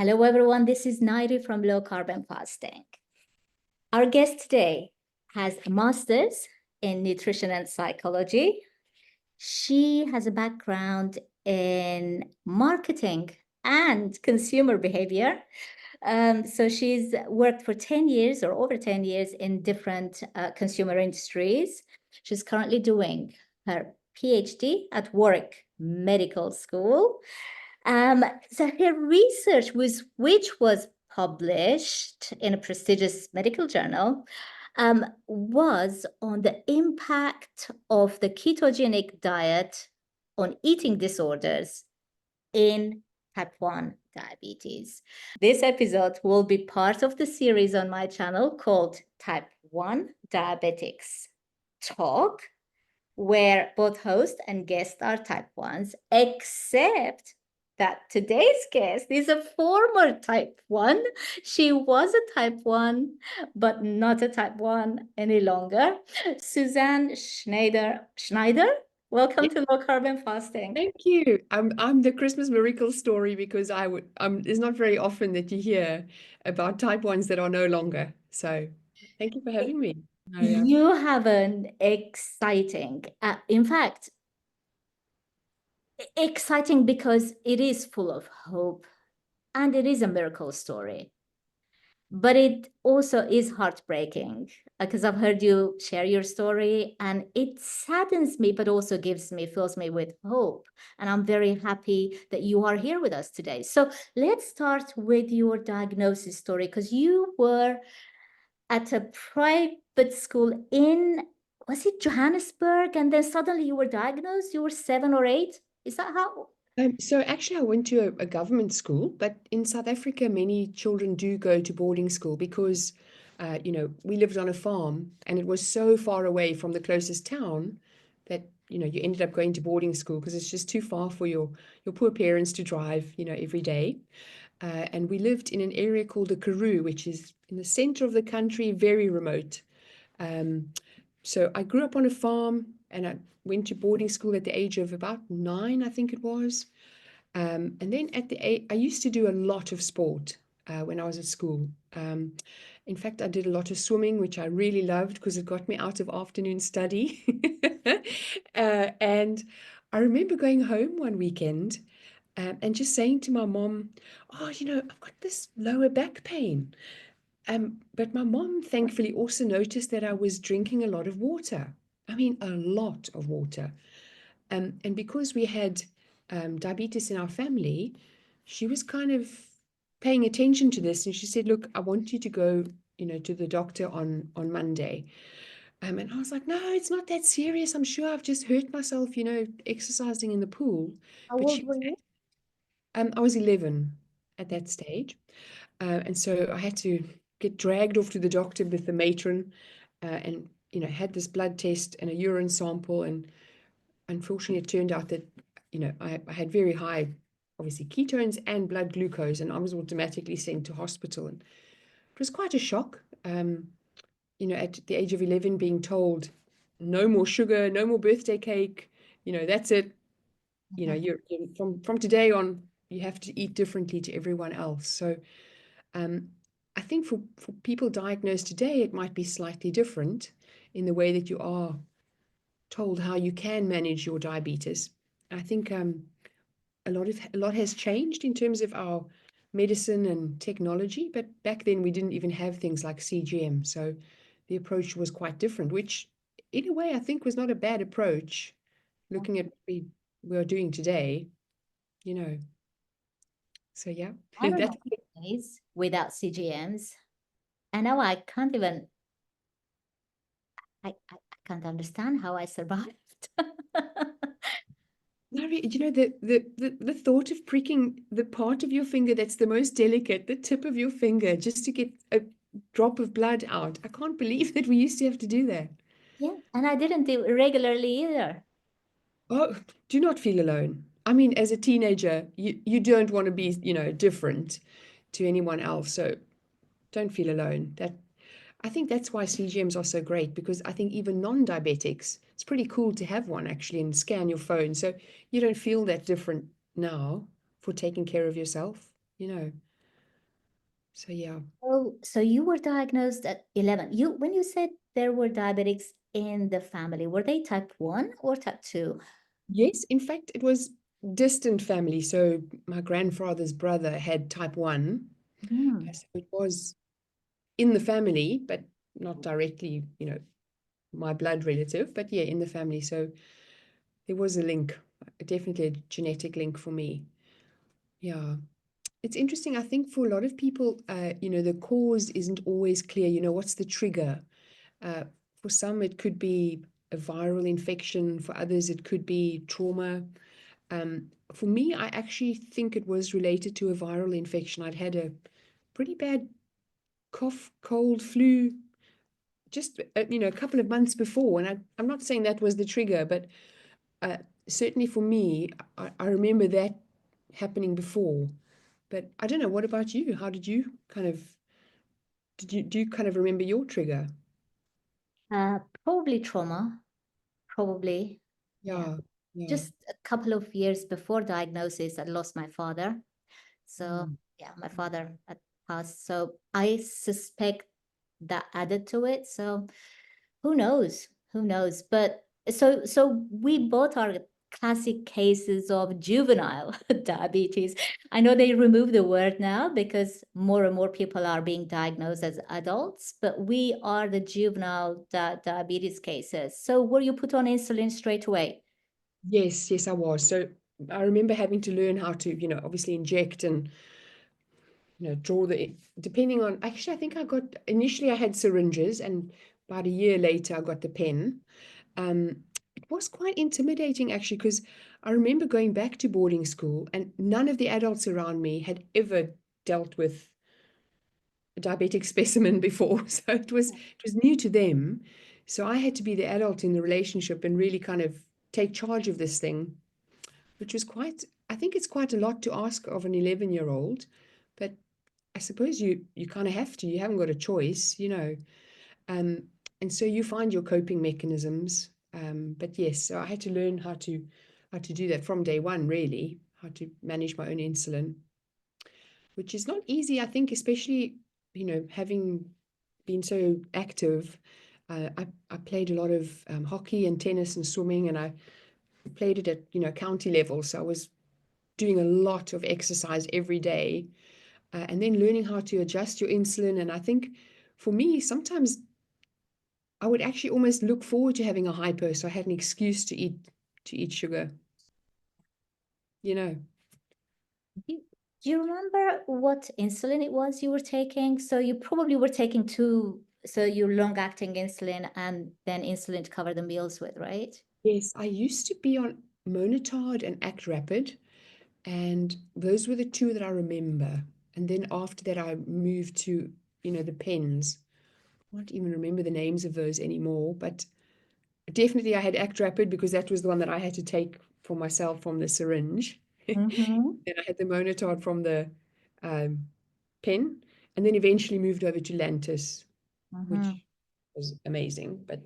Hello, everyone. This is Nayiri from Low Carbon Fasting. Our guest today has a master's in nutrition and psychology. She has a background in marketing and consumer behavior. So she's worked for 10 years or over 10 years in different consumer industries. She's currently doing her PhD at Warwick Medical School. So her research which was published in a prestigious medical journal, was on the impact of the ketogenic diet on eating disorders in type 1 diabetes. This episode will be part of the series on my channel called Type 1 Diabetics Talk, where both host and guest are type 1s, except that today's guest is a former type 1. She was a type 1, but not a type 1 any longer. Suzanne Schneider, welcome to Low Carbon Fasting. Thank you. I'm the Christmas miracle story because it's not very often that you hear about type 1s that are no longer. So thank you for having me. You have an exciting, in fact, exciting because it is full of hope and it is a miracle story. But it also is heartbreaking because I've heard you share your story and it saddens me, but also fills me with hope. And I'm very happy that you are here with us today. So let's start with your diagnosis story, because you were at a private school was it Johannesburg? And then suddenly you were diagnosed, you were 7 or 8. Is that how? So actually, I went to a government school, but in South Africa, many children do go to boarding school because, we lived on a farm and it was so far away from the closest town that, you ended up going to boarding school because it's just too far for your poor parents to drive, every day. And we lived in an area called the Karoo, which is in the center of the country, very remote. So I grew up on a farm and I went to boarding school at the age of about 9, I think it was. And then I used to do a lot of sport when I was at school. In fact, I did a lot of swimming, which I really loved because it got me out of afternoon study. And I remember going home one weekend and just saying to my mom, "Oh, I've got this lower back pain." But my mom thankfully also noticed that I was drinking a lot of water. I mean, a lot of water. And because we had diabetes in our family, she was kind of paying attention to this. And she said, "Look, I want you to go, to the doctor on Monday." And I was like, "No, it's not that serious. I'm sure I've just hurt myself, exercising in the pool." How But old were you? I was 11 at that stage. And so I had to get dragged off to the doctor with the matron and, had this blood test and a urine sample. And unfortunately, it turned out that, I had very high, obviously, ketones and blood glucose, and I was automatically sent to hospital. And it was quite a shock, at the age of 11 being told, no more sugar, no more birthday cake, that's it. You're from today on, you have to eat differently to everyone else. So I think for people diagnosed today, it might be slightly different in the way that you are told how you can manage your diabetes. I think a lot has changed in terms of our medicine and technology, but back then we didn't even have things like CGM, so the approach was quite different, which in a way I think was not a bad approach, looking at what we are doing today, So yeah, I don't that's know days without CGMs. And now I can't even, I can't understand how I survived. the thought of pricking the part of your finger that's the most delicate, the tip of your finger, just to get a drop of blood out. I can't believe that we used to have to do that. Yeah, and I didn't do it regularly either. Oh, do not feel alone. I mean, as a teenager, you don't want to be, different to anyone else. So don't feel alone. I think that's why CGMs are so great, because I think even non-diabetics, it's pretty cool to have one actually and scan your phone. So you don't feel that different now for taking care of yourself, So yeah. Oh, so you were diagnosed at 11. When you said there were diabetics in the family, were they type 1 or type 2? Yes, in fact, it was distant family. So my grandfather's brother had type 1. Hmm. So it was in the family, but not directly, my blood relative, but yeah, in the family. So there was a link, definitely a genetic link for me. Yeah. It's interesting. I think for a lot of people, the cause isn't always clear. What's the trigger? Uh, for some, it could be a viral infection. For others, it could be trauma. For me, I actually think it was related to a viral infection. I'd had a pretty bad cough, cold, flu, just a couple of months before, and I'm not saying that was the trigger, but uh, certainly for me, I remember that happening before. But I don't know. What about you? How did you kind of do you kind of remember your trigger? Probably trauma, probably. Yeah. Yeah, yeah. Just a couple of years before diagnosis, I lost my father. So Mm. yeah, my father had passed. So I suspect that added to it. So who knows? Who knows? But so we both are classic cases of juvenile diabetes. I know they remove the word now because more and more people are being diagnosed as adults, but we are the juvenile diabetes cases. So were you put on insulin straight away? Yes, yes, I was. So I remember having to learn how to, obviously inject and, draw depending on, actually, I think initially I had syringes and about a year later I got the pen. It was quite intimidating actually, because I remember going back to boarding school and none of the adults around me had ever dealt with a diabetic specimen before. So it was new to them. So I had to be the adult in the relationship and really kind of take charge of this thing, which was I think it's quite a lot to ask of an 11-year-old, but I suppose you kind of have to. You haven't got a choice. Um, and so you find your coping mechanisms. But yes, so I had to learn how to do that from day one, really, how to manage my own insulin, which is not easy, I think, especially, having been so active. I played a lot of hockey and tennis and swimming, and I played it at, county level. So I was doing a lot of exercise every day, and then learning how to adjust your insulin. And I think for me, sometimes I would actually almost look forward to having a hypo, so I had an excuse to eat sugar, you know. Do do you remember what insulin it was you were taking? So you probably were taking two, so your long-acting insulin and then insulin to cover the meals with, right? Yes, I used to be on Monotard and Act Rapid, and those were the two that I remember. And then after that, I moved to, the pens. I can't even remember the names of those anymore, but definitely I had Act Rapid because that was the one that I had to take for myself from the syringe. Mm-hmm. Then I had the Monotard from the um, pen, and then eventually moved over to Lantus, Mm-hmm. which was amazing. But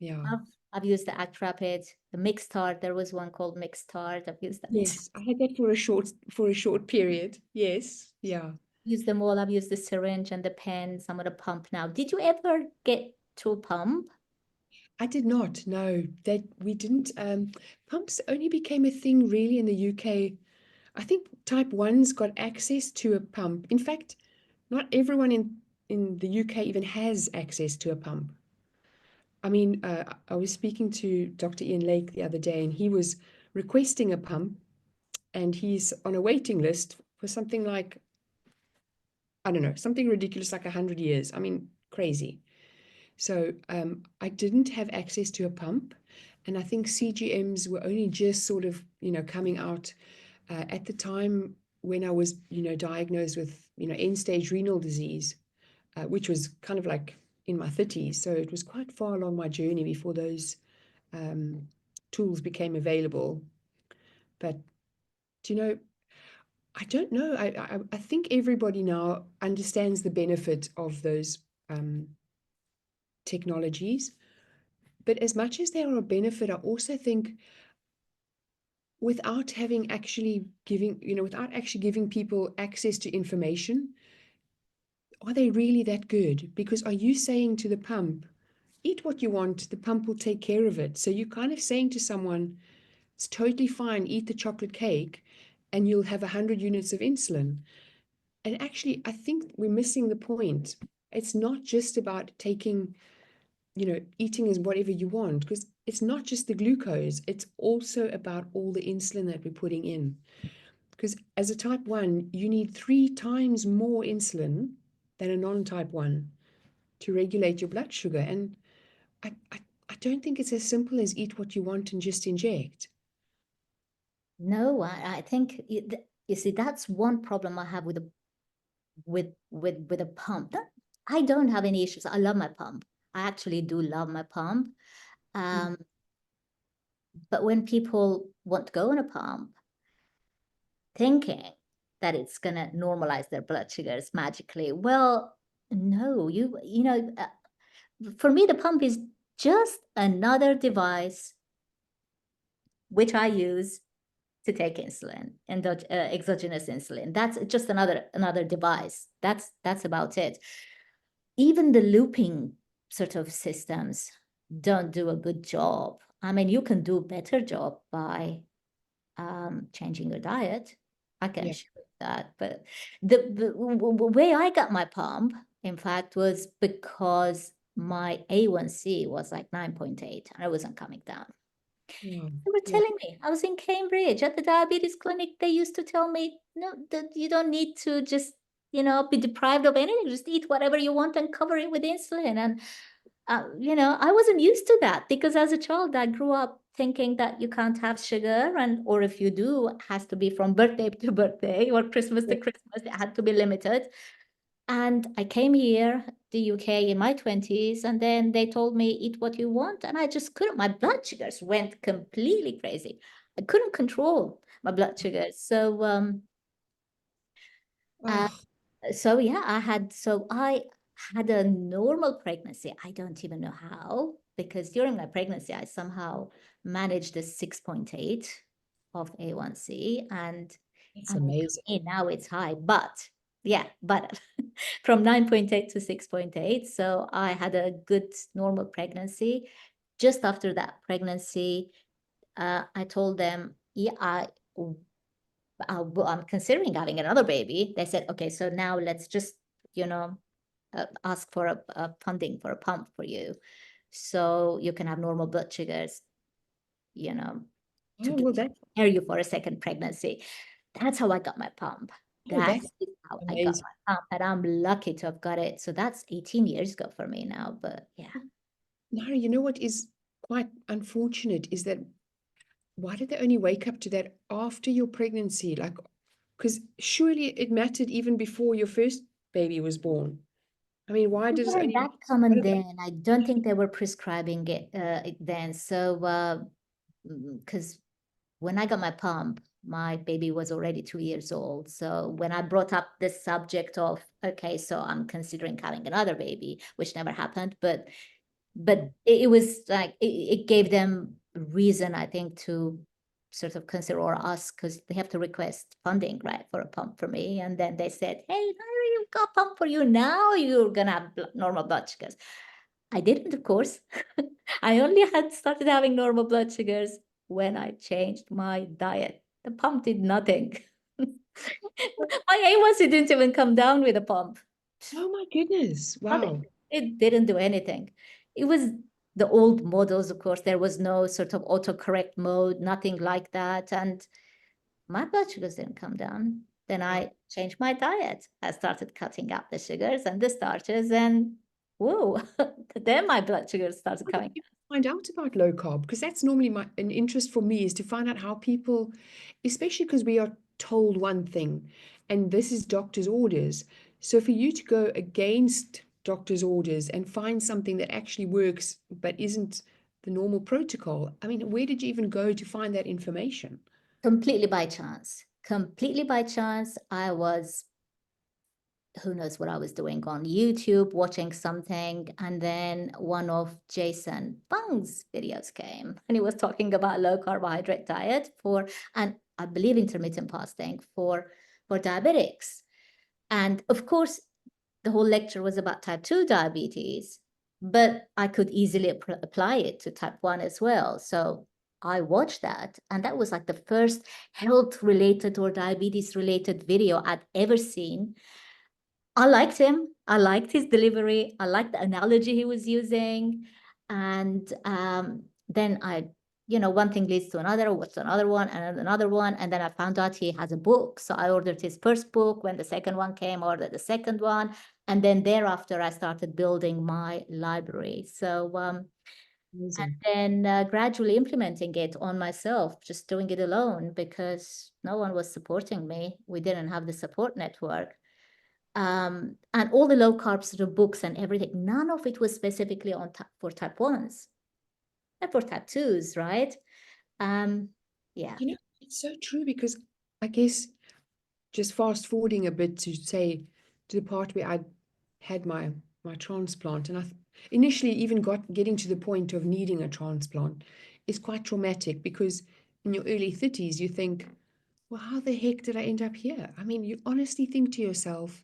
yeah. I've, I've used the Act Rapid, the Mixed Tart. There was one called Mixed Tart. I've used that. Yes, I had that for a short period. Yes, yeah. Used them all. I've used the syringe and the pen, some of the pump now. Did you ever get to a pump? I did not. No, that we didn't. Pumps only became a thing really in the UK. I think type 1's got access to a pump. In fact, not everyone in the UK even has access to a pump. I mean, I was speaking to Dr. Ian Lake the other day, and he was requesting a pump, and he's on a waiting list for something like, I don't know, something ridiculous like 100 years. I mean, crazy. So I didn't have access to a pump, and I think CGMs were only just sort of, coming out at the time when I was, diagnosed with, end-stage renal disease, which was kind of like in my 30s. So it was quite far along my journey before those um, tools became available. But, you know, I don't know. I think everybody now understands the benefit of those technologies. But as much as they are a benefit, I also think without actually giving people access to information, are they really that good? Because are you saying to the pump, eat what you want, the pump will take care of it? So you're kind of saying to someone, it's totally fine, eat the chocolate cake and you'll have 100 units of insulin. And actually, I think we're missing the point. It's not just about taking, eating is whatever you want, because it's not just the glucose, it's also about all the insulin that we're putting in. Because as a type 1, you need 3 times more insulin than a non-type 1 to regulate your blood sugar. And I don't think it's as simple as eat what you want and just inject. No, I think you see, that's one problem I have with a pump. I don't have any issues. I love my pump. I actually do love my pump. But when people want to go on a pump, thinking that it's gonna normalize their blood sugars magically, well, no, for me, the pump is just another device which I use to take insulin, exogenous insulin. That's just another device. That's about it. Even the looping sort of systems don't do a good job. I mean, you can do a better job by changing your diet. I can show you that. But the way I got my pump, in fact, was because my A1C was like 9.8 and I wasn't coming down. Yeah. They were telling me, I was in Cambridge at the diabetes clinic. They used to tell me, no, that you don't need to just, be deprived of anything. Just eat whatever you want and cover it with insulin. And, I wasn't used to that because as a child, I grew up thinking that you can't have sugar, or if you do, it has to be from birthday to birthday or Christmas to Christmas. It had to be limited. And I came here, the UK, in my 20s, and then they told me, eat what you want. And I just couldn't. My blood sugars went completely crazy. I couldn't control my blood sugars. So, uh, Oh, yeah, I had a normal pregnancy. I don't even know how, because during my pregnancy, I somehow managed a 6.8 of A1C. And that's I mean, amazing. now it's high, but from 9.8 to 6.8. So I had a good normal pregnancy. Just after that pregnancy, I told them, yeah, I'm considering having another baby. They said, okay, so now let's just, ask for a funding for a pump for you. So you can have normal blood sugars, you know, to Oh, well, prepare you for a second pregnancy. That's how I got my pump. That that's is how I got amazing. my pump, and I'm lucky to have got it. So that's 18 years ago for me now. But yeah, Nayiri, you know what is quite unfortunate is that why did they only wake up to that after your pregnancy? Like, because surely it mattered even before your first baby was born. I mean, why it does it wasn't only? that Why common did then. I don't think they were prescribing it then. So, because when I got my pump, my baby was already 2 years old. So when I brought up this subject of, okay, so I'm considering having another baby, which never happened, but it was like it gave them reason, I think, to sort of consider, or us, because they have to request funding, right, for a pump for me. And then they said, hey, Nayiri, you've got a pump for you now, you're gonna have normal blood sugars. I didn't, of course. I only had started having normal blood sugars when I changed my diet. The pump did nothing. My A1C didn't even come down with a pump. Oh my goodness. Nothing. Wow. It didn't do anything. It was the old models, of course. There was no sort of autocorrect mode, nothing like that. And my blood sugars didn't come down. Then I changed my diet. I started cutting out the sugars and the starches, and whoa, then my blood sugars started How did coming. you find out about low carb? Because that's normally an interest for me is to find out how people, especially because we are told one thing, and this is doctor's orders. So for you to go against doctor's orders and find something that actually works but isn't the normal protocol, I mean, where did you even go to find that information? Completely by chance. Completely by chance. I was, who knows what I was doing on YouTube, watching something, and then one of Jason Fung's videos came, and he was talking about low carbohydrate diet and I believe intermittent fasting for diabetics. And of course, the whole lecture was about type 2 diabetes, but I could easily apply it to type 1 as well. So I watched that, and that was like the first health related or diabetes related video I'd ever seen. I liked him. I liked his delivery. I liked the analogy he was using. And then one thing leads to another, what's another one, and another one. And then I found out he has a book. So I ordered his first book. When the second one came, I ordered the second one. And then thereafter, I started building my library. So, Amazing. and then gradually implementing it on myself, just doing it alone because no one was supporting me. We didn't have the support network. And all the low carb sort of books and everything, none of it was specifically for type 1s and for type 2s, right? Yeah. You know, it's so true because I guess just fast forwarding a bit to say to the part where I had my transplant, and I initially even getting to the point of needing a transplant is quite traumatic because in your early 30s you think, well, how the heck did I end up here? I mean, you honestly think to yourself,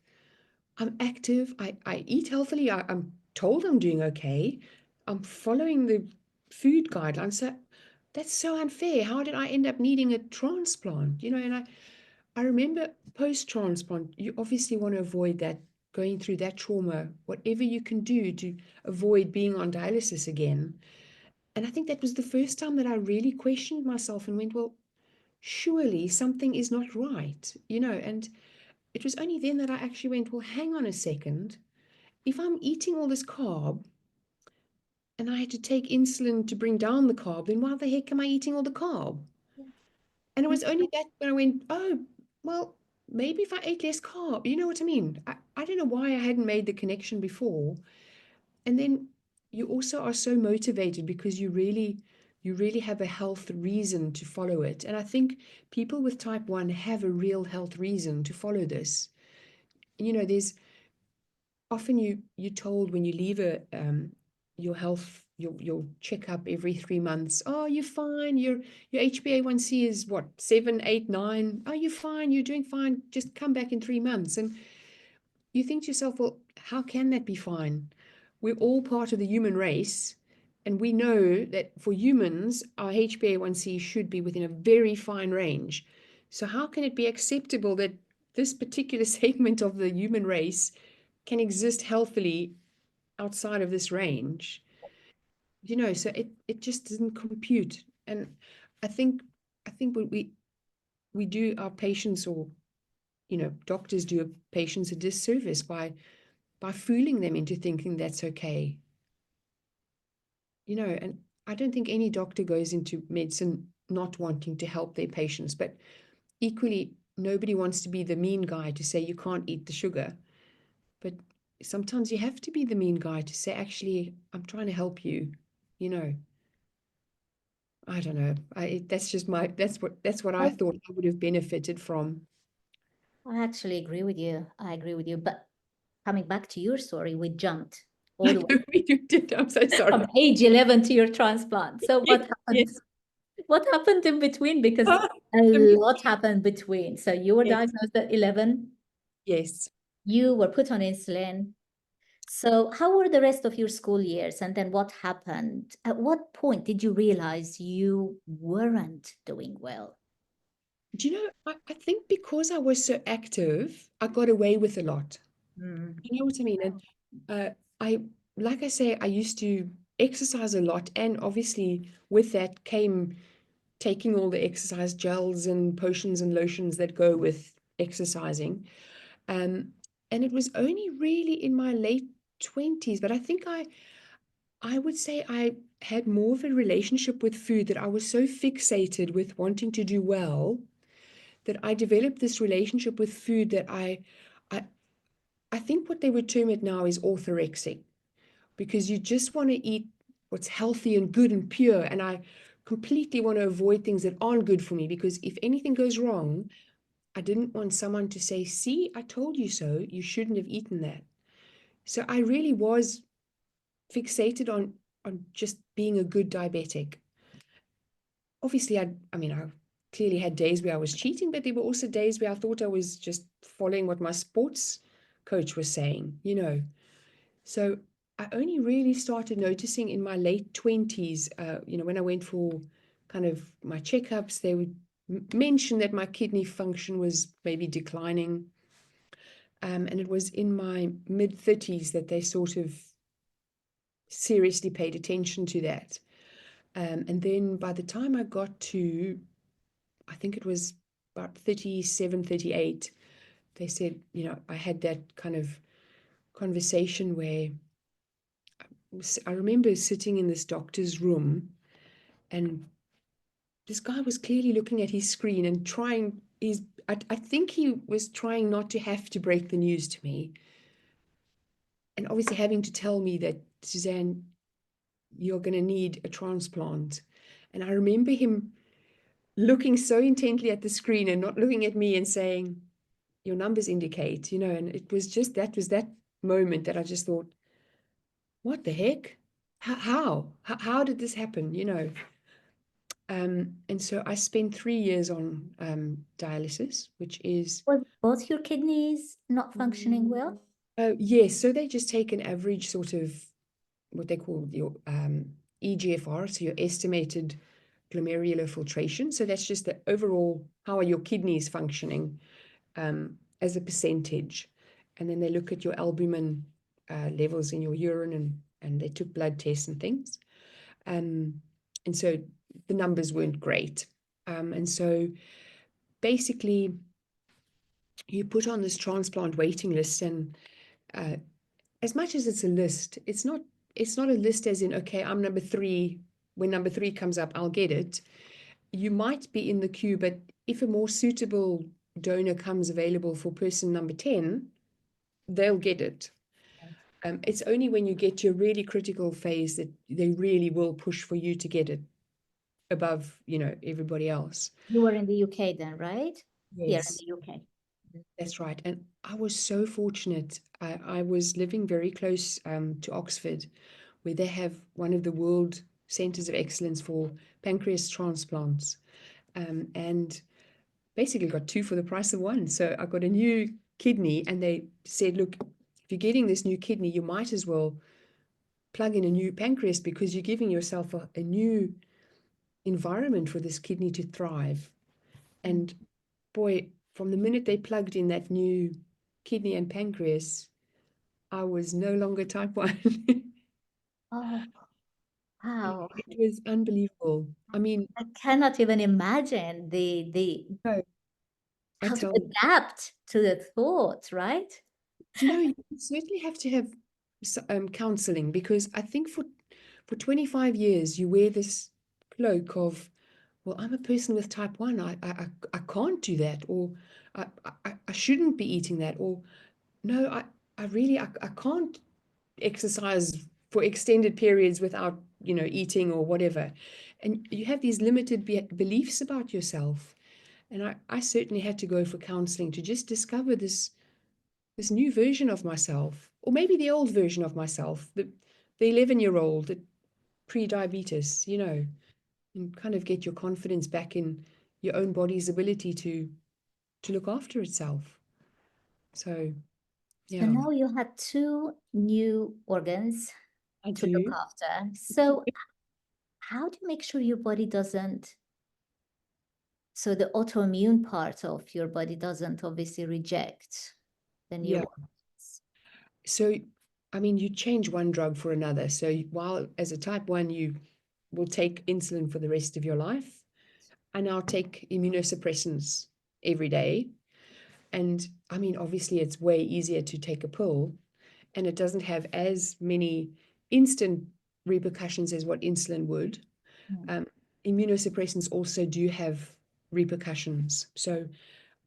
I'm active, I eat healthily, I'm told I'm doing okay, I'm following the food guidelines. So that's so unfair. How did I end up needing a transplant? And I remember post-transplant, you obviously want to avoid that, going through that trauma, whatever you can do to avoid being on dialysis again. And I think that was the first time that I really questioned myself and went, well, surely something is not right, and it was only then that I actually went, well, hang on a second. If I'm eating all this carb and I had to take insulin to bring down the carb, then why the heck am I eating all the carb? And it was only that when I went, oh, well, maybe if I ate less carb, you know what I mean? I don't know why I hadn't made the connection before. And then you also are so motivated because you really have a health reason to follow it. And I think people with type 1 have a real health reason to follow this. There's often you're told when you leave your health your checkup every 3 months. Oh, you're fine. Your HbA1c is what, 7, 8, 9. Oh, you're fine. You're doing fine. Just come back in 3 months. And you think to yourself, well, how can that be fine? We're all part of the human race, and we know that for humans, our HbA1c should be within a very fine range. So how can it be acceptable that this particular segment of the human race can exist healthily outside of this range? So it just doesn't compute. And I think when we do our patients, or doctors do patients a disservice by fooling them into thinking that's okay. And I don't think any doctor goes into medicine not wanting to help their patients, but equally, nobody wants to be the mean guy to say you can't eat the sugar. But sometimes you have to be the mean guy to say, actually, I'm trying to help you. I don't know. That's what I I thought I would have benefited from. I actually agree with you. I agree with you. But coming back to your story, we jumped all I the know you did. I'm so way sorry. from age 11 to your transplant. So what happened? Yes. What happened in between? Because Ah, a I mean, lot happened between. So you were yes. diagnosed at 11. Yes. You were put on insulin. So how were the rest of your school years? And then what happened? At what point did you realize you weren't doing well? Do you know, I think because I was so active, I got away with a lot. Mm. You know what I mean? And I, like I say, I used to exercise a lot. And obviously, with that came taking all the exercise gels and potions and lotions that go with exercising. And it was only really in my late 20s, but I think I would say I had more of a relationship with food, that I was so fixated with wanting to do well that I developed this relationship with food that I I think what they would term it now is orthorexic, because you just want to eat what's healthy and good and pure. And I completely want to avoid things that aren't good for me, because if anything goes wrong, I didn't want someone to say, see, I told you so, you shouldn't have eaten that. So I really was fixated on just being a good diabetic. Obviously, I mean, I clearly had days where I was cheating, but there were also days where I thought I was just following what my sports coach was saying, you know. So I only really started noticing in my late 20s, you know, when I went for kind of my checkups, they would mention that my kidney function was maybe declining. And it was in my mid 30s that they sort of seriously paid attention to that. And then by the time I got to, I think it was about 37, 38, they said, you know, I had that kind of conversation where I remember sitting in this doctor's room, and this guy was clearly looking at his screen and trying his, I think he was trying not to have to break the news to me. And obviously having to tell me that, Suzanne, you're going to need a transplant. And I remember him looking so intently at the screen and not looking at me and saying, your numbers indicate, you know, and it was just, that was that moment that I just thought, what the heck? How did this happen? You know? And so I spent 3 years on dialysis, which is, Was both your kidneys not functioning well? yes, so they just take an average sort of what they call your EGFR, so your estimated glomerular filtration. So that's just the overall, how are your kidneys functioning as a percentage. And then they look at your albumin levels in your urine, and they took blood tests and things. And so the numbers weren't great. And so basically, you put on this transplant waiting list, and as much as it's a list, it's not a list as in, okay, I'm number 3. When number 3 comes up, I'll get it. You might be in the queue, but if a more suitable donor comes available for person number 10, they'll get it. It's only when you get to a really critical phase that they really will push for you to get it above, you know, everybody else. You were in the UK then, right? Here in Yes, the UK. that's right. And I was so fortunate. I was living very close to Oxford, where they have one of the world centers of excellence for pancreas transplants. And basically got 2 for the price of 1. So I got a new kidney, and they said, look, if you're getting this new kidney, you might as well plug in a new pancreas, because you're giving yourself a new environment for this kidney to thrive. And boy, from the minute they plugged in that new kidney and pancreas, I was no longer type 1. Oh, wow. It was unbelievable. I mean, I cannot even imagine the no, I how to tell you, adapt to the thought, right? no, you certainly have to have counseling, because I think for 25 years you wear this cloak of, well, I'm a person with type 1. I can't do that, or I shouldn't be eating that, or no, I really I can't exercise for extended periods without, you know, eating or whatever. And you have these limited beliefs about yourself. And I certainly had to go for counseling to just discover this new version of myself, or maybe the old version of myself, the 11-year-old, the pre-diabetes, you know, and kind of get your confidence back in your own body's ability to look after itself. So, So yeah, now you had 2 new organs I to look do. after. So how do you make sure your body doesn't, so the autoimmune part of your body doesn't obviously reject the new Yeah. organs? So, I mean, you change one drug for another. So while as a type 1, you will take insulin for the rest of your life, I now take immunosuppressants every day. And I mean, obviously, it's way easier to take a pill, and it doesn't have as many instant repercussions as what insulin would. Um, Immunosuppressants also do have repercussions. So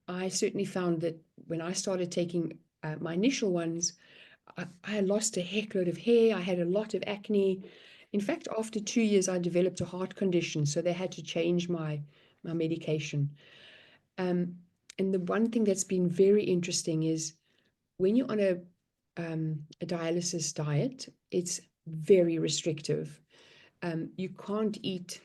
I certainly found that when I started taking my initial ones, I lost a heckload of hair. I had a lot of acne. In fact, after 2 years, I developed a heart condition, so they had to change my medication. And the one thing that's been very interesting is when you're on a dialysis diet, it's very restrictive. You can't eat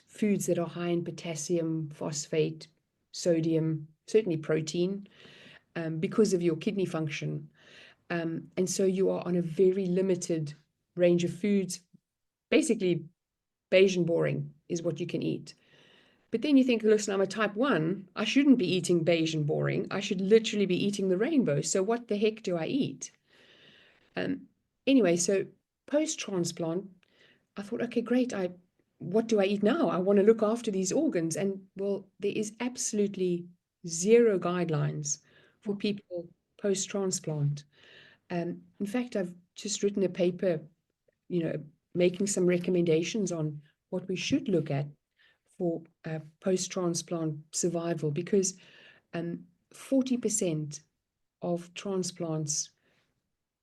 foods that are high in potassium, phosphate, sodium, certainly protein, because of your kidney function. And so you are on a very limited range of foods. Basically, beige and boring is what you can eat. But then you think, listen, I'm a type 1. I shouldn't be eating beige and boring. I should literally be eating the rainbow. So what the heck do I eat? Anyway, so post-transplant, I thought, okay, great. What do I eat now? I want to look after these organs. And well, there is absolutely zero guidelines for people post-transplant. In fact, I've just written a paper, making some recommendations on what we should look at for post-transplant survival, because 40% of transplants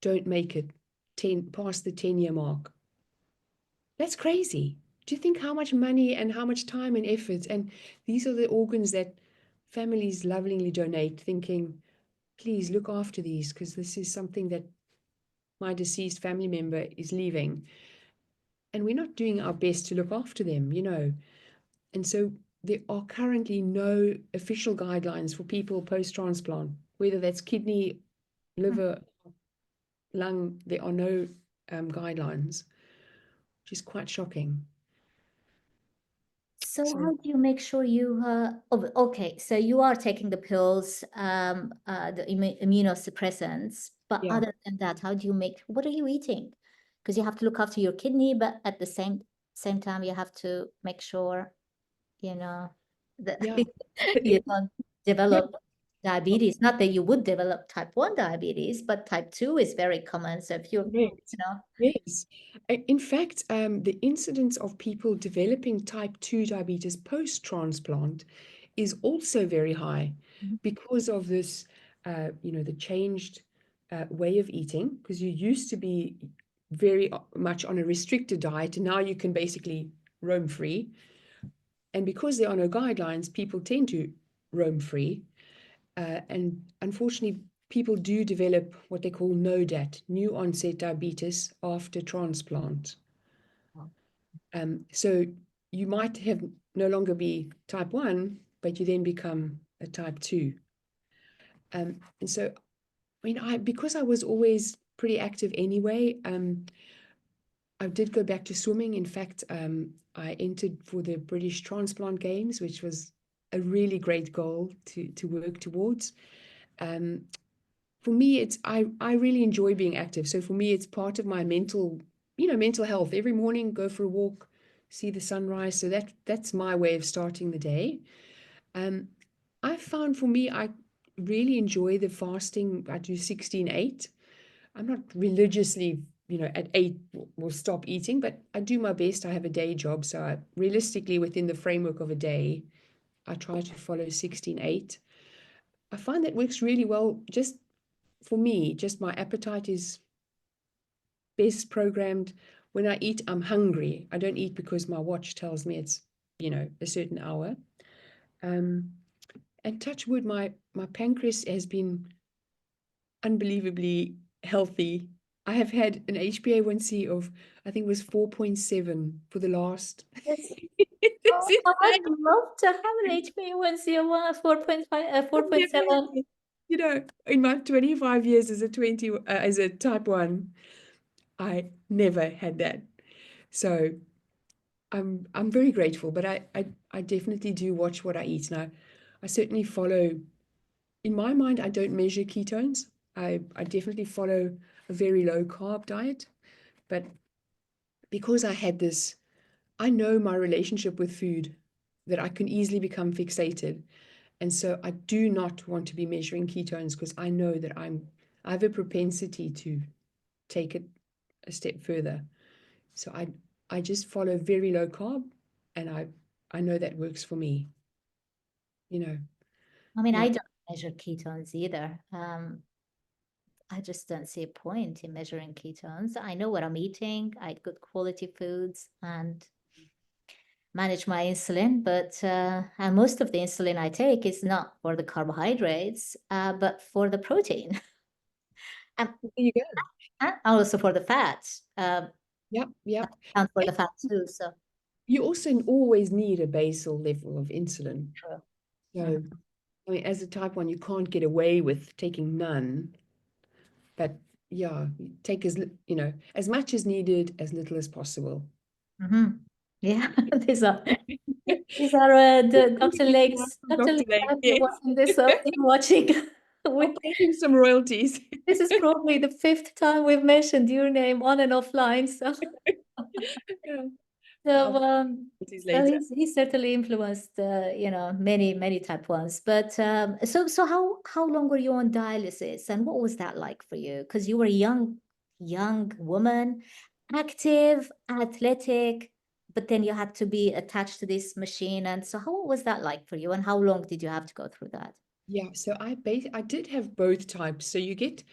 don't make it past the 10-year mark. That's crazy. Do you think how much money and how much time and effort? And these are the organs that families lovingly donate, thinking, please look after these, because this is something that my deceased family member is leaving. And we're not doing our best to look after them, And so there are currently no official guidelines for people post-transplant, whether that's kidney, liver, lung. There are no guidelines, which is quite shocking. So So how do you make sure you, okay, so you are taking the pills, the immunosuppressants, but yeah, other than that, what are you eating? Because you have to look after your kidney, but at the same time, you have to make sure, that yeah, you don't yeah. develop diabetes. Not that you would develop type 1 diabetes, but type 2 is very common. So if you're, Correct. Yes. In fact, the incidence of people developing type 2 diabetes post-transplant is also very high Mhm. because of this, the changed way of eating, because you used to be very much on a restricted diet, and now you can basically roam free. And because there are no guidelines, people tend to roam free. And unfortunately, people do develop what they call NODAT, new onset diabetes, after transplant. So you might have no longer be type 1, but you then become a type 2. And so, because I was always pretty active anyway, I did go back to swimming. In fact, I entered for the British Transplant Games, which was a really great goal to work towards. For me, I really enjoy being active. So for me, it's part of my mental health. Every morning, go for a walk, see the sunrise. So that's my way of starting the day. I found for me, I really enjoy the fasting. I do 16/8. I'm not religiously, at 8 will stop eating, but I do my best. I have a day job. So realistically, within the framework of a day, I try to follow 16/8. I find that works really well. Just for me, just my appetite is best programmed. When I eat, I'm hungry. I don't eat because my watch tells me it's, a certain hour. And touch wood, my pancreas has been unbelievably healthy. I have had an HbA1c of, I think it was 4.7 for the last. Yes. It's Oh, I insane. would love to have an HbA1c of 4.5, 4.7. In my 25 years as a type 1, I never had that. So I'm very grateful, but I definitely do watch what I eat. Now, I certainly follow, in my mind, I don't measure ketones. I definitely follow a very low carb diet, but because I had this, I know my relationship with food, that I can easily become fixated. And so I do not want to be measuring ketones, because I know that I have a propensity to take it a step further. So I just follow very low carb, and I know that works for me. I mean, Yeah, I don't measure ketones either. I just don't see a point in measuring ketones. I know what I'm eating. I eat good quality foods and manage my insulin, but and most of the insulin I take is not for the carbohydrates, but for the protein and, there you go. and also for the fats, Yep, yep. and for And the fat too. So you also always need a basal level of insulin. true. Mhm. So, I mean, as a type 1, you can't get away with taking none, but yeah, take as much as needed, as little as possible. Yeah, these are the Dr. Lake's. Dr. Dr. Lake, Lake, if you're yes. watching this, you're watching. I'll We, pay him some royalties. this is probably the fifth time we've mentioned your name on and offline. So, Yeah, so, I'll pay um, royalties so later. he's certainly influenced, many type ones. But so how long were you on dialysis, and what was that like for you? Because you were a young woman, active, athletic, but then you had to be attached to this machine. And so, how was that like for you, and how long did you have to go through that? Yeah, so I did have both types. So you get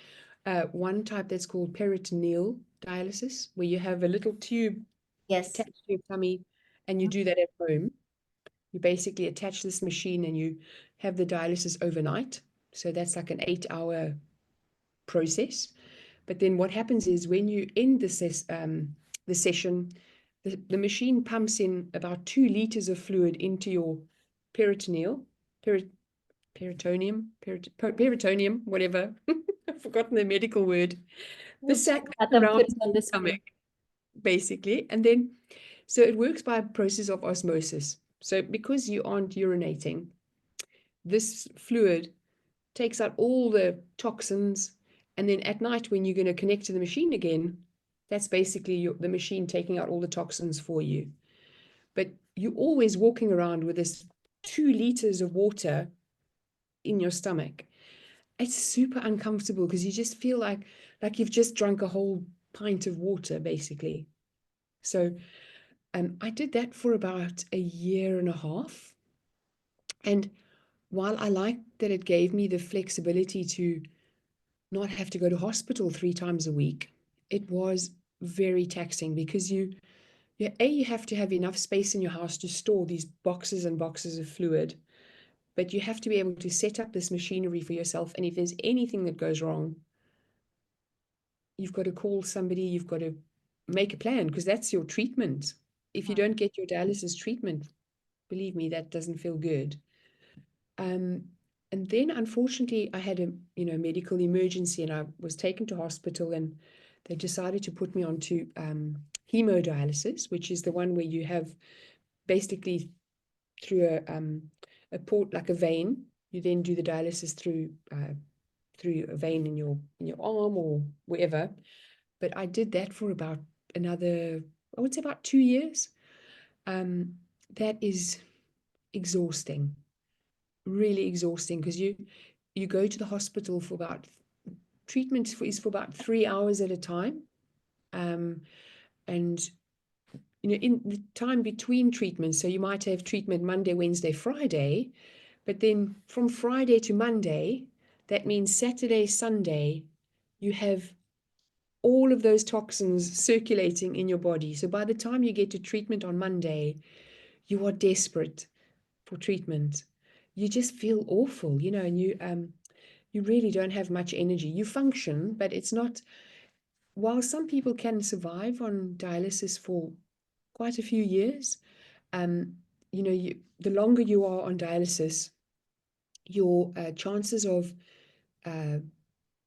one type that's called peritoneal dialysis, where you have a little tube Yes. attached to your tummy, and you do that at home. You basically attach this machine and you have the dialysis overnight. So that's like an 8-hour process. But then what happens is when you end the session, the machine pumps in about 2 liters of fluid into your peritoneal, peri peritoneum, whatever. I've forgotten the medical word. The We'll check sac that that and put surrounds it on your the stomach, screen. basically. And then, so it works by a process of osmosis. So because you aren't urinating, this fluid takes out all the toxins. And then at night, when you're going to connect to the machine again, that's basically the machine taking out all the toxins for you. But you're always walking around with this 2 liters of water in your stomach. It's super uncomfortable because you just feel like you've just drunk a whole pint of water, basically. So I did that for about a year and a half. And while I liked that it gave me the flexibility to not have to go to hospital 3 times a week, it was very taxing because you have to have enough space in your house to store these boxes and boxes of fluid, but you have to be able to set up this machinery for yourself. And if there's anything that goes wrong, you've got to call somebody, you've got to make a plan because that's your treatment. If you don't get your dialysis treatment, believe me, that doesn't feel good. Um, and then unfortunately, I had a medical emergency, and I was taken to hospital, and they decided to put me onto hemodialysis, which is the one where you have basically through a port, like a vein. You then do the dialysis through a vein in your arm or wherever. But I did that for about another, I would say about 2 years. That is exhausting, really exhausting, because you go to the hospital for about is for about 3 hours at a time. And in the time between treatments, so you might have treatment Monday, Wednesday, Friday, but then from Friday to Monday, that means Saturday, Sunday, you have all of those toxins circulating in your body. So by the time you get to treatment on Monday, you are desperate for treatment. You just feel awful, and you really don't have much energy. You function, but it's not. While some people can survive on dialysis for quite a few years, the longer you are on dialysis, your chances of uh,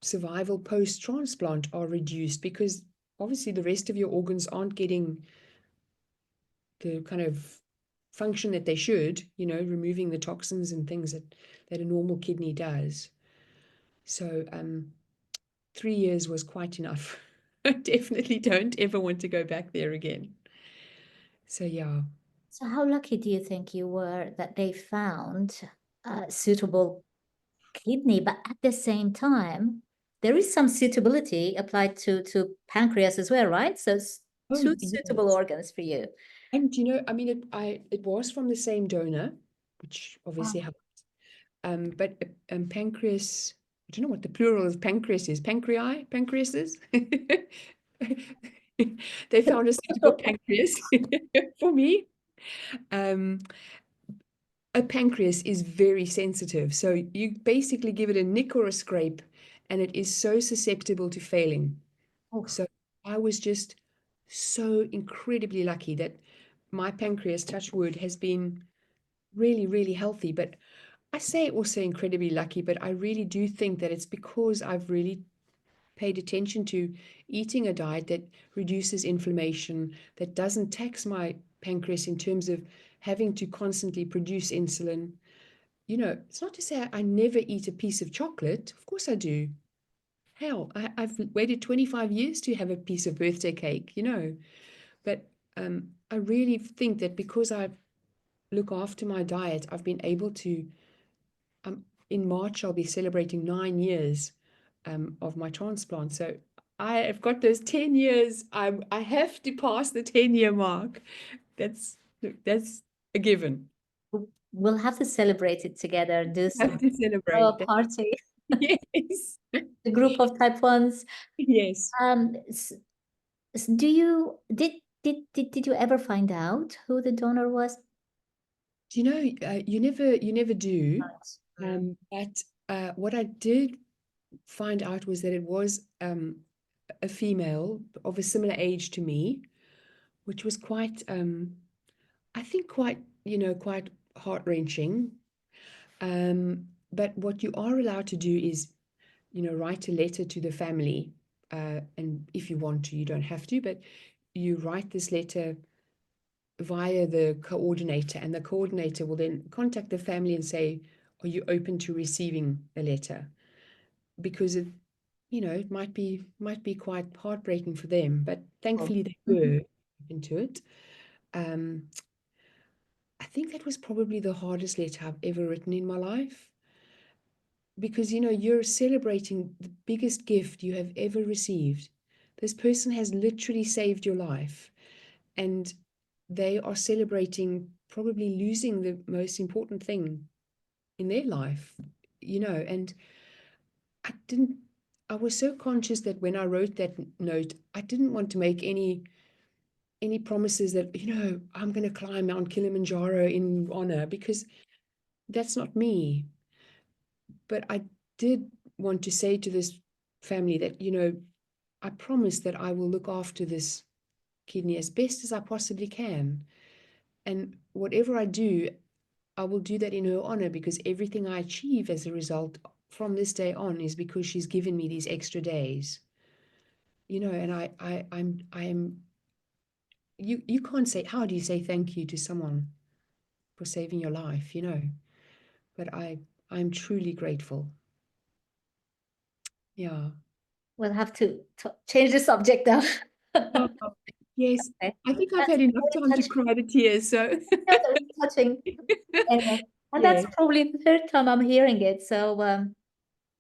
survival post-transplant are reduced because obviously the rest of your organs aren't getting the kind of function that they should, removing the toxins and things that a normal kidney does. So 3 years was quite enough. I definitely don't ever want to go back there again. So yeah. So how lucky do you think you were that they found a suitable kidney, but at the same time, there is some suitability applied to pancreas as well, right? So it's Oh, two suitable yes. organs for you. And I mean, it was from the same donor, which obviously helped. But pancreas, I don't know what the plural of pancreas is. Pancreases. They found a suitable pancreas for me. Um, a pancreas is very sensitive, so you basically give it a nick or a scrape, and it is so susceptible to failing. Oof. So I was just so incredibly lucky that my pancreas, touch wood, has been really, really healthy. But I say also incredibly lucky, but I really do think that it's because I've really paid attention to eating a diet that reduces inflammation, that doesn't tax my pancreas in terms of having to constantly produce insulin. You know, it's not to say I never eat a piece of chocolate. Of course I do. Hell, I've waited 25 years to have a piece of birthday cake, you know. But I really think that because I look after my diet, I've been able to, in March, I'll be celebrating 9 years of my transplant. So I have got those 10 years. I have to pass the 10-year mark. That's a given. We'll have to celebrate it together, do I some have to throw celebrate a that. party, Yes. the group of type ones. Yes. Do you did you ever find out who the donor was? Do you know, you never do. But what I did find out was that it was a female of a similar age to me, which was quite, I think quite, quite heart-wrenching. But what you are allowed to do is, write a letter to the family. And if you want to, you don't have to, but you write this letter via the coordinator, and the coordinator will then contact the family and say, are you open to receiving a letter? Because it might be quite heartbreaking for them, but thankfully they were open to it. I think that was probably the hardest letter I've ever written in my life, because you're celebrating the biggest gift you have ever received. This person has literally saved your life, and they are celebrating probably losing the most important thing in their life, and I was so conscious that when I wrote that note, I didn't want to make any promises that, I'm going to climb Mount Kilimanjaro in honor, because that's not me. But I did want to say to this family that, I promise that I will look after this kidney as best as I possibly can. And whatever I do, I will do that in her honor, because everything I achieve as a result from this day on is because she's given me these extra days. And I'm you can't say, how do you say thank you to someone for saving your life, but I'm truly grateful. Yeah. We'll have to change the subject now. Oh, yes. Okay. I think I've That's had enough very time to touching. cry to tears, so Yeah, that was touching. Anyway, and that's yes. probably the third time I'm hearing it. So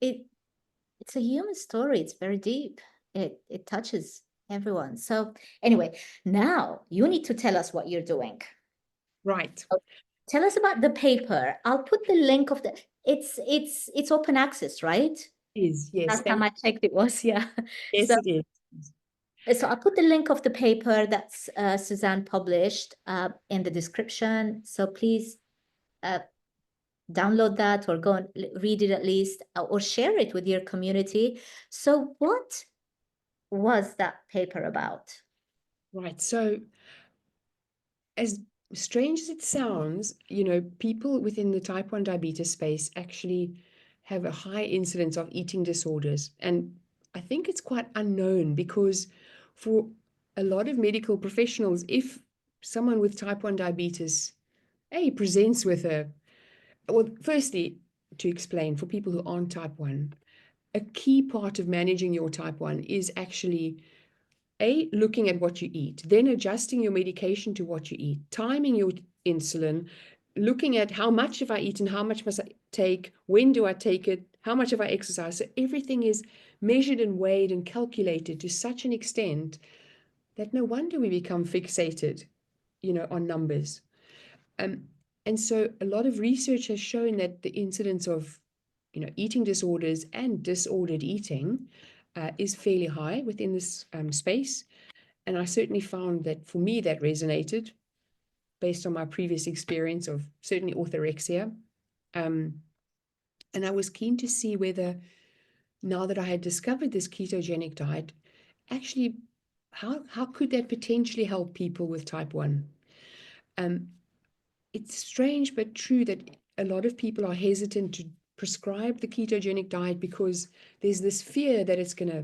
it's a human story. It's very deep. It touches everyone. So anyway, now you need to tell us what you're doing. Right. Tell us about the paper. I'll put the link of the. It's open access, right? It is, yes. Last time I checked, it was, yeah. Yes, So it is. so I'll put the link of the paper that's Suzanne published in the description. So please download that or go and read it at least, or share it with your community. So what was that paper about? Right. So as strange as it sounds, people within the type 1 diabetes space actually have a high incidence of eating disorders. And I think it's quite unknown, because for a lot of medical professionals, if someone with type 1 diabetes, presents with well, firstly, to explain for people who aren't type 1, a key part of managing your type 1 is actually looking at what you eat, then adjusting your medication to what you eat, timing your insulin, looking at how much have I eaten, how much must I take, when do I take it, how much have I exercised. So everything is measured and weighed and calculated to such an extent that no wonder we become fixated, on numbers. And so a lot of research has shown that the incidence of, eating disorders and disordered eating is fairly high within this space. And I certainly found that for me, that resonated based on my previous experience of certainly orthorexia. And I was keen to see whether, now that I had discovered this ketogenic diet, actually, how could that potentially help people with type 1? It's strange but true that a lot of people are hesitant to prescribe the ketogenic diet because there's this fear that it's going to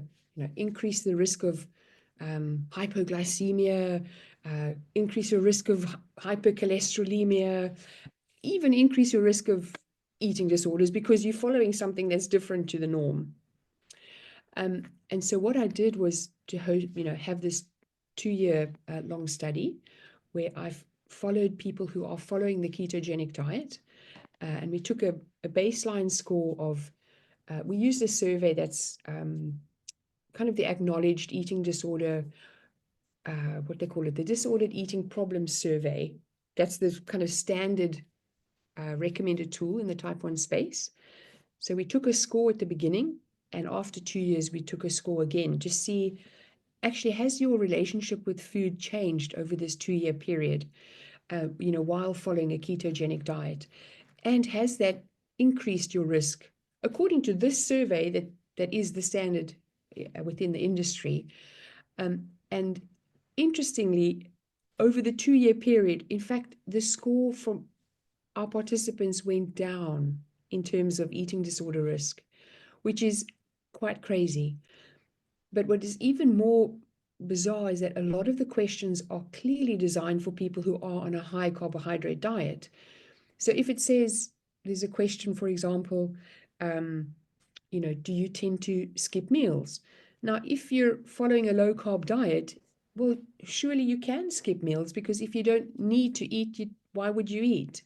increase the risk of hypoglycemia, increase your risk of hypercholesterolemia, even increase your risk of eating disorders because you're following something that's different to the norm. And so what I did was to have this 2-year long study where I've followed people who are following the ketogenic diet, and we took a baseline score of, we used a survey that's kind of the acknowledged eating disorder, what they call it, the disordered eating problem survey. That's the kind of standard recommended tool in the type 1 space. So we took a score at the beginning, and after 2 years, we took a score again to see, actually, has your relationship with food changed over this 2-year period, while following a ketogenic diet? And has that increased your risk? According to this survey that is the standard within the industry. And interestingly, over the 2-year period, in fact, the score from our participants went down in terms of eating disorder risk, which is quite crazy. But what is even more bizarre is that a lot of the questions are clearly designed for people who are on a high carbohydrate diet. So if it says, there's a question, for example, do you tend to skip meals? Now, if you're following a low carb diet, well, surely you can skip meals, because if you don't need to eat, why would you eat?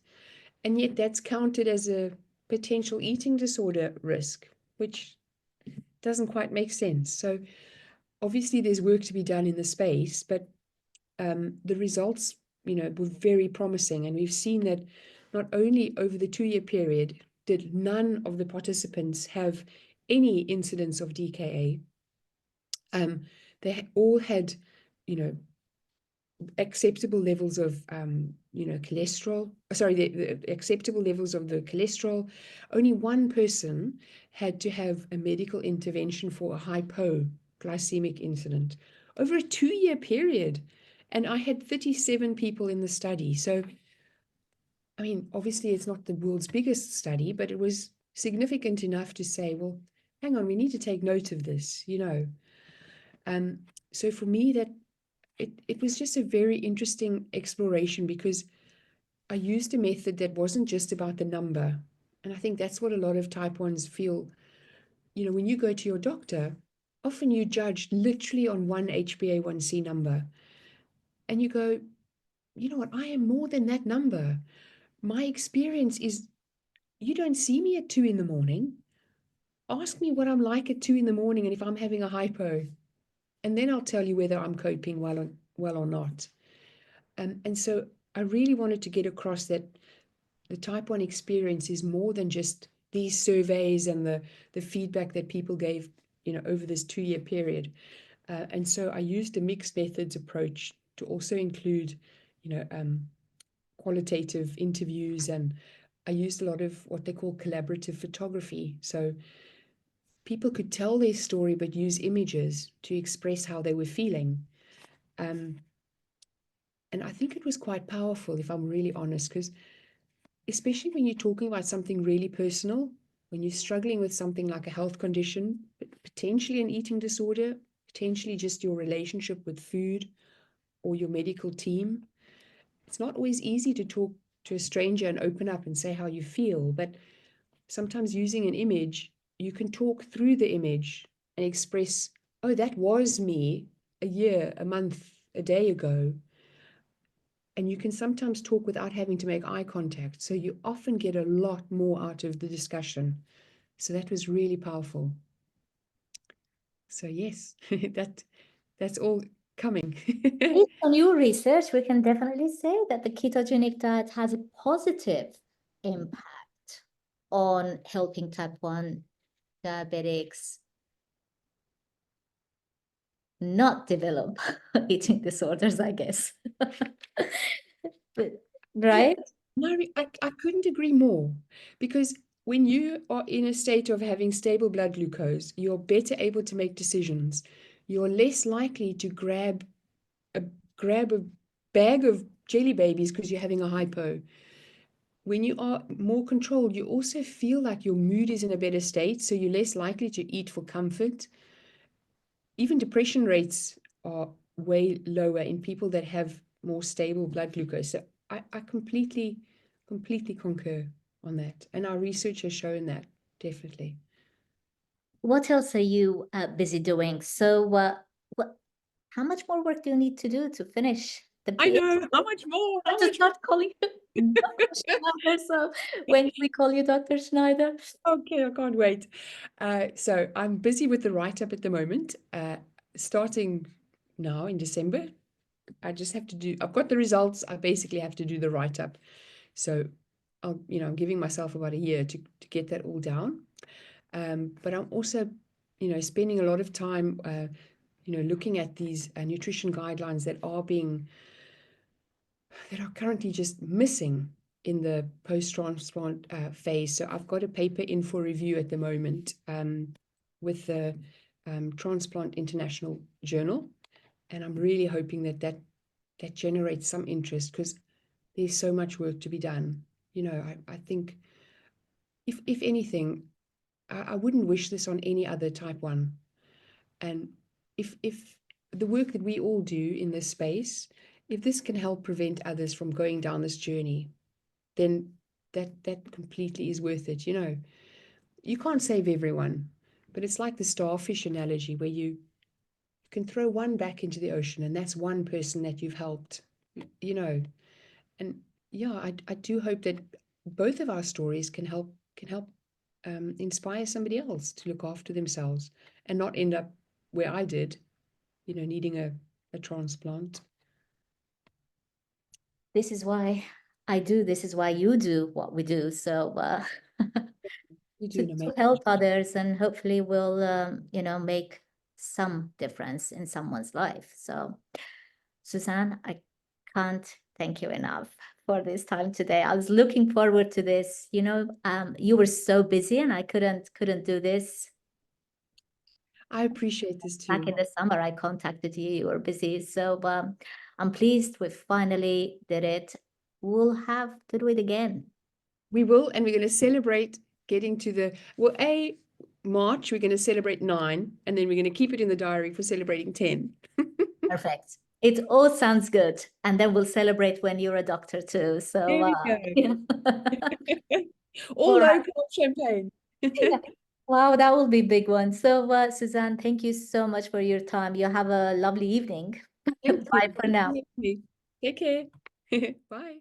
And yet that's counted as a potential eating disorder risk, which doesn't quite make sense. So obviously there's work to be done in the space, but the results, were very promising. And we've seen that not only over the 2-year period did none of the participants have any incidence of DKA, they all had, acceptable levels of, cholesterol. Sorry, the acceptable levels of the cholesterol. Only one person had to have a medical intervention for a hypoglycemic incident over a 2-year period. And I had 37 people in the study. So, I mean, obviously it's not the world's biggest study, but it was significant enough to say, well, hang on, we need to take note of this, So for me, that it was just a very interesting exploration, because I used a method that wasn't just about the number. And I think that's what a lot of type 1s feel. When you go to your doctor, often you judge literally on one HbA1c number. And you go, you know what, I am more than that number. My experience is, you don't see me at 2 in the morning. Ask me what I'm like at 2 in the morning and if I'm having a hypo. And then I'll tell you whether I'm coping well or not. And so I really wanted to get across that the type 1 experience is more than just these surveys and the feedback that people gave, over this 2-year period. And so I used a mixed methods approach to also include, qualitative interviews, and I used a lot of what they call collaborative photography. So people could tell their story but use images to express how they were feeling. And I think it was quite powerful, if I'm really honest, because especially when you're talking about something really personal, when you're struggling with something like a health condition, potentially an eating disorder, potentially just your relationship with food or your medical team, it's not always easy to talk to a stranger and open up and say how you feel. But sometimes using an image, you can talk through the image and express, oh, that was me a year, a month, a day ago. And you can sometimes talk without having to make eye contact. So you often get a lot more out of the discussion. So that was really powerful. So yes, that's all coming. Based on your research, we can definitely say that the ketogenic diet has a positive impact on helping type 1 diabetics not develop eating disorders, I guess. Right? No, I couldn't agree more, because when you are in a state of having stable blood glucose, you're better able to make decisions. You're less likely to grab a bag of jelly babies because you're having a hypo. When you are more controlled, you also feel like your mood is in a better state, so you're less likely to eat for comfort. even depression rates are way lower in people that have more stable blood glucose. So I completely concur on that. And our research has shown that, definitely. What else are you busy doing? So how much more work do you need to do to finish the I PhD? know, how much more? I just not calling you Dr. Schneider. So when do we call you Dr. Schneider? Okay, I can't wait. So I'm busy with the write-up at the moment, starting now in December. I just have to do, I've got the results. I basically have to do the write-up. So I'm giving myself about a year to get that all down. But I'm also, spending a lot of time, looking at these nutrition guidelines that are currently just missing in the post-transplant phase. So I've got a paper in for review at the moment with the Transplant International Journal, and I'm really hoping that generates some interest, because there's so much work to be done. I think if anything, I wouldn't wish this on any other type 1. And if the work that we all do in this space, if this can help prevent others from going down this journey, then that completely is worth it. You can't save everyone, but it's like the starfish analogy, where you can throw one back into the ocean, and that's one person that you've helped. And yeah, I do hope that both of our stories can help inspire somebody else to look after themselves and not end up where I did, needing a transplant. This is why I do. This is why you do what we do. So You do an to amazing help job. others, and hopefully we'll make some difference in someone's life. So Suzanne, I can't thank you enough for this time today. I was looking forward to this. You were so busy, and I couldn't do this. I appreciate this Back too. in the summer, I contacted you. You were busy, so I'm pleased we finally did it. We'll have to do it again. We will, and we're going to celebrate getting to March. We're going to celebrate 9, and then we're going to keep it in the diary for celebrating 10. Perfect. It all sounds good. And then we'll celebrate when you're a doctor too. So There we go. yeah. All All right. local champagne. Yeah. Wow, that will be a big one. So Suzanne, thank you so much for your time. You have a lovely evening. Thank you. Bye for now. Take care. Bye.